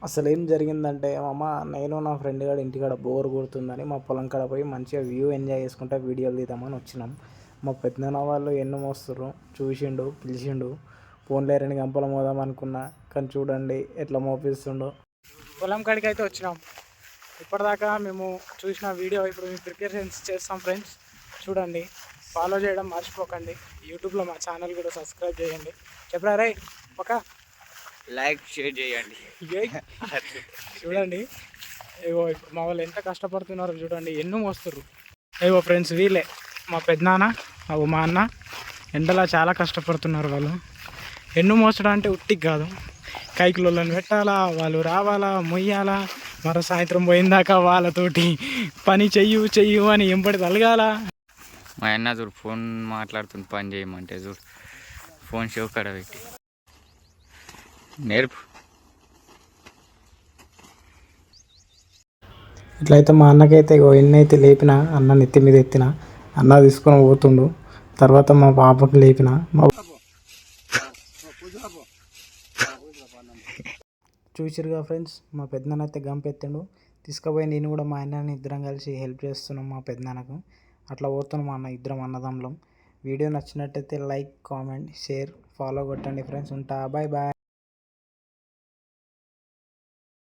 అసలు ఏం జరిగిందంటే మామ, నేను నా ఫ్రెండ్ గారు ఇంటికాడ బోర్ కొడుతుందని మా పొలం కాడ పోయి మంచిగా వ్యూ ఎంజాయ్ చేసుకుంటా వీడియోలు తీద్దామని వచ్చినాం. మా పెద్దనాన్న వాళ్ళు ఎన్ను మోస్తుర్రు చూసిండు, పిలిచిండు. ఫోన్లో 2 గంపలు మోదాం అనుకున్నా, కానీ చూడండి ఎట్లా మోపిస్తుండో. పొలం కాడికి అయితే వచ్చినాం. ఇప్పటిదాకా మేము చూసిన వీడియో ఇప్పుడు మేము ప్రిపరేషన్స్ చేస్తాం ఫ్రెండ్స్. చూడండి, ఫాలో చేయడం మర్చిపోకండి. యూట్యూబ్లో మా ఛానల్ కూడా సబ్స్క్రైబ్ చేయండి. చెప్పరా రే ఒక లైక్ షేర్ చేయండి. చూడండి, ఏవో ఇప్పుడు మా వాళ్ళు ఎంత కష్టపడుతున్నారో చూడండి, ఎన్నో మోస్తుర్రు. ఏవో ఫ్రెండ్స్, వీళ్ళే మా పెద్దనాన్న, మా అన్న ఎండలా చాలా కష్టపడుతున్నారు. వాళ్ళు ఎన్ను మోసడం అంటే ఉట్టికి కాదు, కైకిలోళ్ళని పెట్టాలా, వాళ్ళు రావాలా, మొయ్యాలా, మరో సాయంత్రం పోయిందాక వాళ్ళతోటి పని చెయ్యు అని ఎంబడి తలగాల. మా అన్న చూడు ఫోన్ మాట్లాడుతుంది, పని చేయమంటే చూడు ఫోన్ షో కాడ పెట్టి నేర్పు. ఇట్లయితే మా అన్నకైతే ఎన్నైతే లేపిన అన్న నెత్తి మీద ఎత్తిన, అన్న తీసుకొని పోతుండు. తర్వాత మా పాపకి లేపిన, చూసిరుగా ఫ్రెండ్స్, మా పెద్దనాన్న అయితే గంపెత్తిండు. తీసుకుపోయి నేను కూడా మా అన్నని ఇద్దరం కలిసి హెల్ప్ చేస్తున్నాం మా పెద్దనాన్నకు. అట్లా పోతున్నాం మా అన్న, ఇద్దరం అన్నదమ్ములం. వీడియో నచ్చినట్టయితే లైక్, కామెంట్, షేర్, ఫాలో కొట్టండి ఫ్రెండ్స్. ఉంటా, బాయ్ బాయ్.